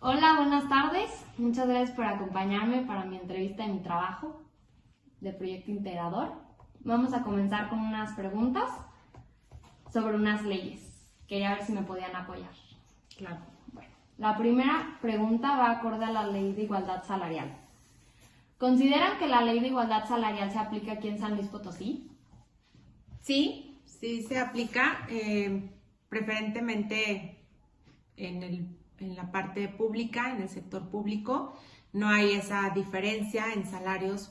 Hola, buenas tardes. Muchas gracias por acompañarme para mi entrevista de mi trabajo de Proyecto Integrador. Vamos a comenzar con unas preguntas sobre unas leyes. Quería ver si me podían apoyar. Claro. Bueno, la primera pregunta va acorde a la Ley de Igualdad Salarial. ¿Consideran que la Ley de Igualdad Salarial se aplica aquí en San Luis Potosí? Sí se aplica preferentemente en la parte pública, en el sector público. No hay esa diferencia en salarios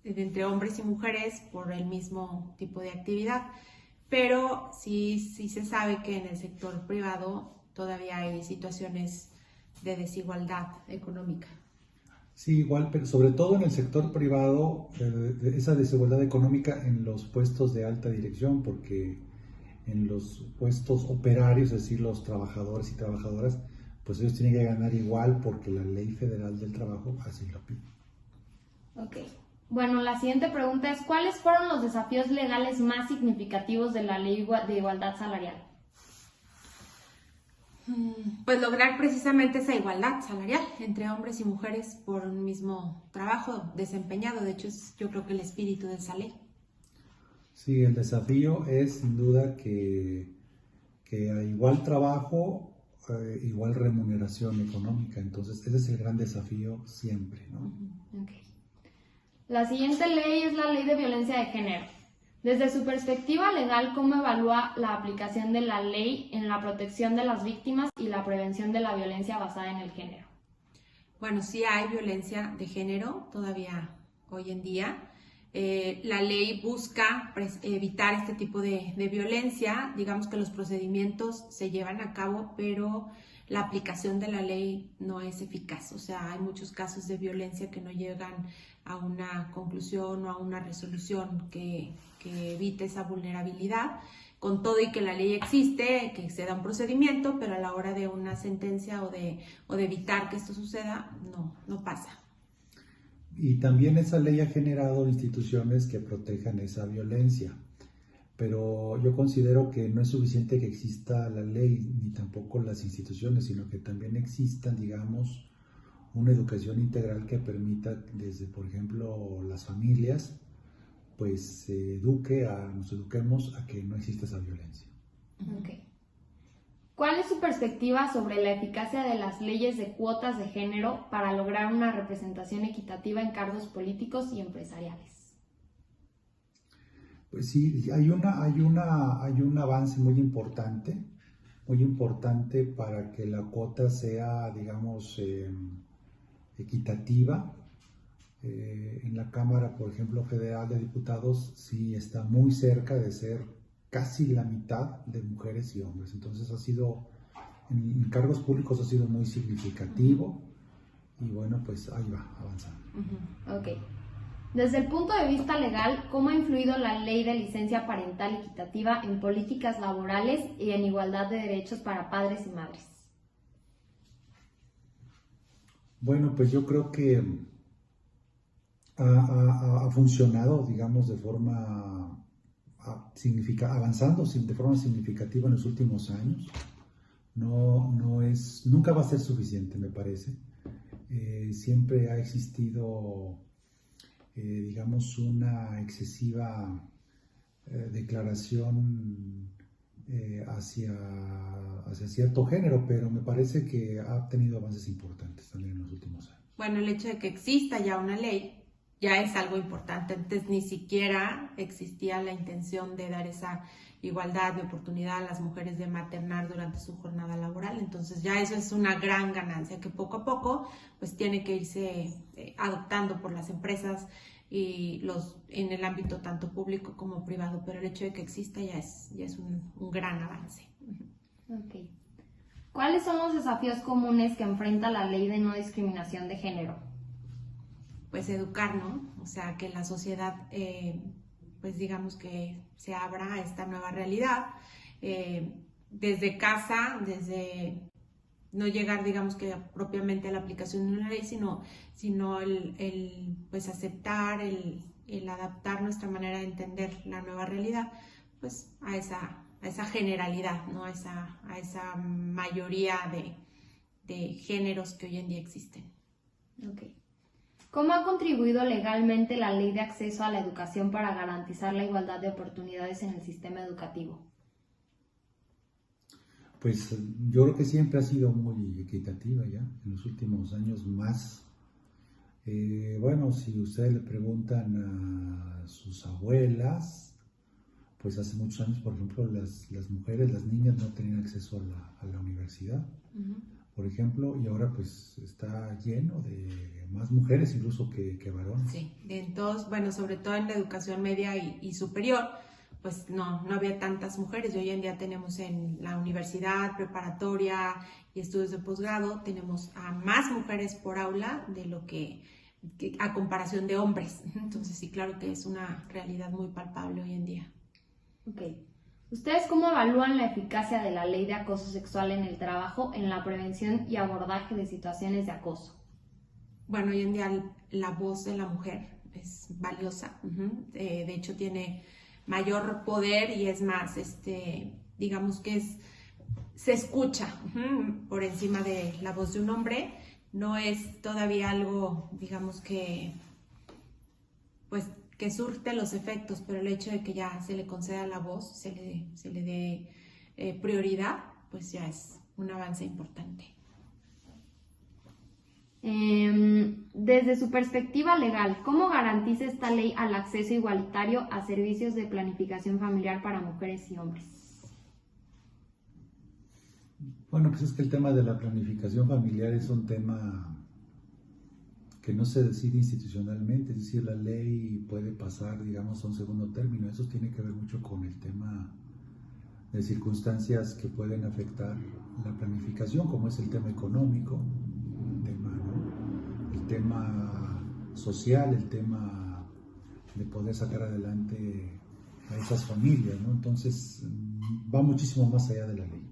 entre hombres y mujeres por el mismo tipo de actividad, pero sí se sabe que en el sector privado todavía hay situaciones de desigualdad económica. Sí, igual, pero sobre todo en el sector privado, esa desigualdad económica en los puestos de alta dirección, porque en los puestos operarios, es decir, los trabajadores y trabajadoras, pues ellos tienen que ganar igual porque la Ley Federal del Trabajo así lo pide. Ok. Bueno, la siguiente pregunta es, ¿cuáles fueron los desafíos legales más significativos de la Ley de Igualdad Salarial? Pues lograr precisamente esa igualdad salarial entre hombres y mujeres por un mismo trabajo desempeñado. De hecho, yo creo que el espíritu de esa ley. Sí, el desafío es sin duda que a igual trabajo, igual remuneración económica. Entonces, ese es el gran desafío siempre, ¿no? Okay. La siguiente ley es la Ley de Violencia de Género. Desde su perspectiva legal, ¿cómo evalúa la aplicación de la ley en la protección de las víctimas y la prevención de la violencia basada en el género? Bueno, sí hay violencia de género todavía hoy en día. La ley busca evitar este tipo de violencia. Digamos que los procedimientos se llevan a cabo, pero la aplicación de la ley no es eficaz. O sea, hay muchos casos de violencia que no llegan a una conclusión o a una resolución que evite esa vulnerabilidad. Con todo y que la ley existe, que se da un procedimiento, pero a la hora de una sentencia o de evitar que esto suceda, no pasa. Y también esa ley ha generado instituciones que protejan esa violencia. Pero yo considero que no es suficiente que exista la ley ni tampoco las instituciones, sino que también existan, digamos, una educación integral que permita desde, por ejemplo, las familias, pues nos eduquemos a que no exista esa violencia. Okay. ¿Cuál es su perspectiva sobre la eficacia de las leyes de cuotas de género para lograr una representación equitativa en cargos políticos y empresariales? Pues sí, hay un avance muy importante para que la cuota sea, digamos, equitativa. En la Cámara, por ejemplo, Federal de Diputados, sí está muy cerca de ser casi la mitad de mujeres y hombres. Entonces en cargos públicos ha sido muy significativo y bueno, pues ahí va, avanzando. Ok. Desde el punto de vista legal, ¿cómo ha influido la ley de licencia parental equitativa en políticas laborales y en igualdad de derechos para padres y madres? Bueno, pues yo creo que ha funcionado, digamos, avanzando de forma significativa en los últimos años. Nunca va a ser suficiente, me parece. Siempre ha existido, digamos, una excesiva declaración hacia cierto género, pero me parece que ha tenido avances importantes también en los últimos años. Bueno, el hecho de que exista ya una ley ya es algo importante. Antes ni siquiera existía la intención de dar esa igualdad de oportunidad a las mujeres de maternar durante su jornada laboral. Entonces ya eso es una gran ganancia que poco a poco pues tiene que irse adoptando por las empresas y en el ámbito tanto público como privado, pero el hecho de que exista ya es un gran avance. Okay. ¿Cuáles son los desafíos comunes que enfrenta la ley de no discriminación de género? Pues educar, ¿no? O sea, que la sociedad, pues digamos que se abra a esta nueva realidad, desde casa, desde no llegar, digamos que propiamente a la aplicación de una ley, sino el pues aceptar, el adaptar nuestra manera de entender la nueva realidad, pues a esa generalidad, ¿no? A esa mayoría géneros que hoy en día existen. Ok. ¿Cómo ha contribuido legalmente la Ley de Acceso a la Educación para garantizar la igualdad de oportunidades en el sistema educativo? Pues yo creo que siempre ha sido muy equitativa ya, en los últimos años más. Bueno, si ustedes le preguntan a sus abuelas, pues hace muchos años, por ejemplo, las mujeres, las niñas no tenían acceso a la universidad, por ejemplo, y ahora pues está lleno de más mujeres incluso que varones. Sí, en todos, bueno, sobre todo en la educación media y superior, pues no había tantas mujeres. Y hoy en día tenemos en la universidad, preparatoria y estudios de posgrado, tenemos a más mujeres por aula de lo que a comparación de hombres. Entonces sí, claro que es una realidad muy palpable hoy en día. Ok. ¿Ustedes cómo evalúan la eficacia de la ley de acoso sexual en el trabajo en la prevención y abordaje de situaciones de acoso? Bueno, hoy en día la voz de la mujer es valiosa. De hecho, tiene mayor poder y es más, digamos que se escucha por encima de la voz de un hombre. No es todavía algo, digamos que, pues, que surte los efectos, pero el hecho de que ya se le conceda la voz, se le dé prioridad, pues ya es un avance importante. Desde su perspectiva legal, ¿cómo garantiza esta ley al acceso igualitario a servicios de planificación familiar para mujeres y hombres? Bueno, pues es que el tema de la planificación familiar es un tema que no se decide institucionalmente, es decir, la ley puede pasar, digamos, a un segundo término. Eso tiene que ver mucho con el tema de circunstancias que pueden afectar la planificación, como es el tema económico, el tema social, el tema de poder sacar adelante a esas familias, ¿no? Entonces, va muchísimo más allá de la ley.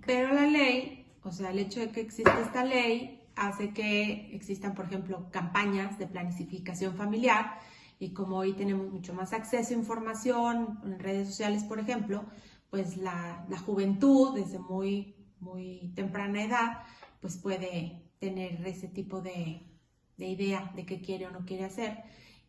Pero la ley, o sea, el hecho de que exista esta ley hace que existan, por ejemplo, campañas de planificación familiar, y como hoy tenemos mucho más acceso a información en redes sociales, por ejemplo, pues la juventud desde muy temprana edad pues puede tener ese tipo de idea de qué quiere o no quiere hacer.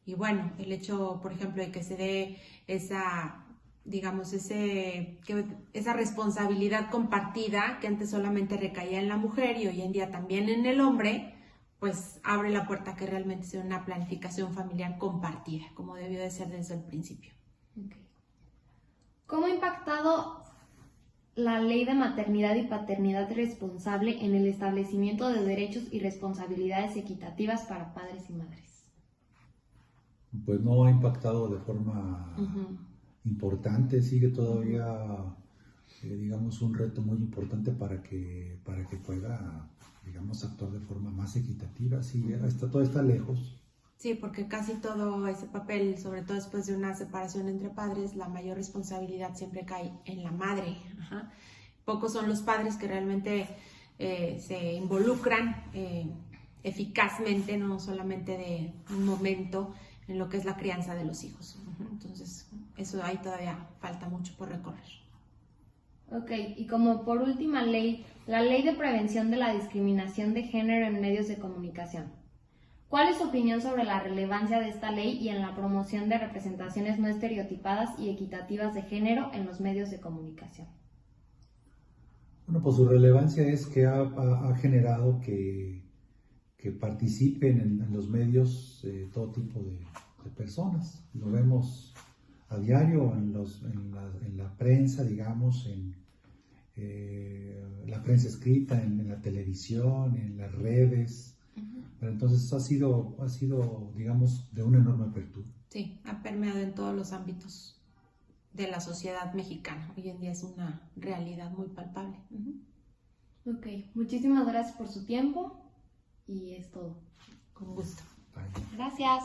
Y bueno, el hecho, por ejemplo, de que se dé esa, digamos, esa responsabilidad compartida que antes solamente recaía en la mujer y hoy en día también en el hombre, pues abre la puerta a que realmente sea una planificación familiar compartida, como debió de ser desde el principio. Okay. ¿Cómo ha impactado la ley de maternidad y paternidad responsable en el establecimiento de derechos y responsabilidades equitativas para padres y madres? Pues no ha impactado de forma importante, sigue todavía, digamos, un reto muy importante para que pueda, digamos, actuar de forma más equitativa. Sí, todo está lejos. Sí, porque casi todo ese papel, sobre todo después de una separación entre padres, la mayor responsabilidad siempre cae en la madre. Pocos son los padres que realmente se involucran eficazmente, no solamente de un momento, en lo que es la crianza de los hijos. Entonces, eso ahí todavía falta mucho por recorrer. Ok, y como por última ley, la ley de prevención de la discriminación de género en medios de comunicación. ¿Cuál es su opinión sobre la relevancia de esta ley y en la promoción de representaciones no estereotipadas y equitativas de género en los medios de comunicación? Bueno, pues su relevancia es que ha generado que participen en los medios todo tipo de personas. Lo vemos a diario en la prensa, digamos, en la prensa escrita, en la televisión, en las redes. Pero entonces ha sido, digamos, de una enorme apertura. Sí, ha permeado en todos los ámbitos de la sociedad mexicana. Hoy en día es una realidad muy palpable. Ok, muchísimas gracias por su tiempo y es todo. Con gusto. Bye. Gracias.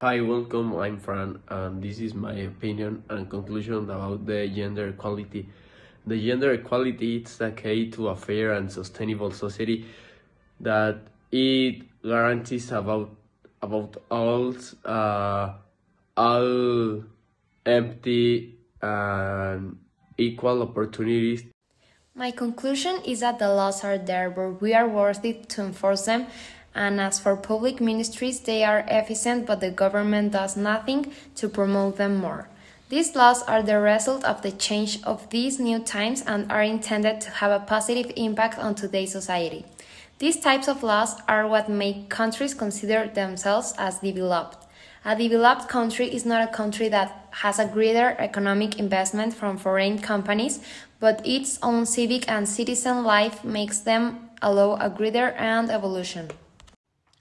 Hi, welcome. I'm Fran, and this is my opinion and conclusion about the gender equality. The gender equality is the key to a fair and sustainable society that it guarantees about all empty and equal opportunities. My conclusion is that the laws are there, but we are worthy to enforce them. And as for public ministries, they are efficient, but the government does nothing to promote them more. These laws are the result of the change of these new times and are intended to have a positive impact on today's society. These types of laws are what make countries consider themselves as developed. A developed country is not a country that has a greater economic investment from foreign companies, but its own civic and citizen life makes them allow a greater and evolution.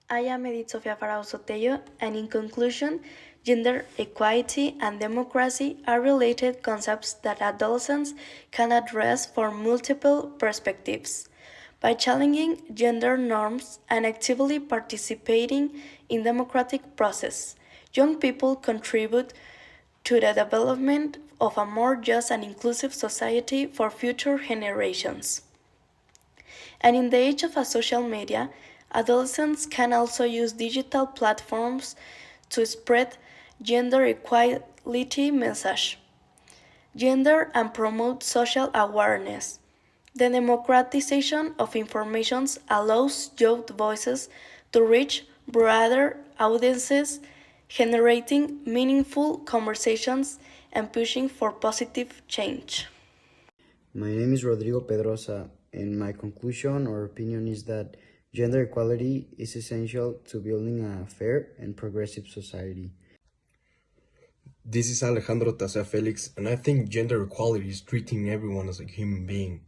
I am Edith Sofia Farao Sotello, and in conclusion, gender equality and democracy are related concepts that adolescents can address from multiple perspectives. By challenging gender norms and actively participating in democratic process, young people contribute to the development of a more just and inclusive society for future generations. And in the age of social media, adolescents can also use digital platforms to spread gender equality message, gender and promote social awareness. The democratization of information allows youth voices to reach broader audiences, generating meaningful conversations and pushing for positive change. My name is Rodrigo Pedrosa, and my conclusion or opinion is that gender equality is essential to building a fair and progressive society. This is Alejandro Tasea Felix, and I think gender equality is treating everyone as a human being.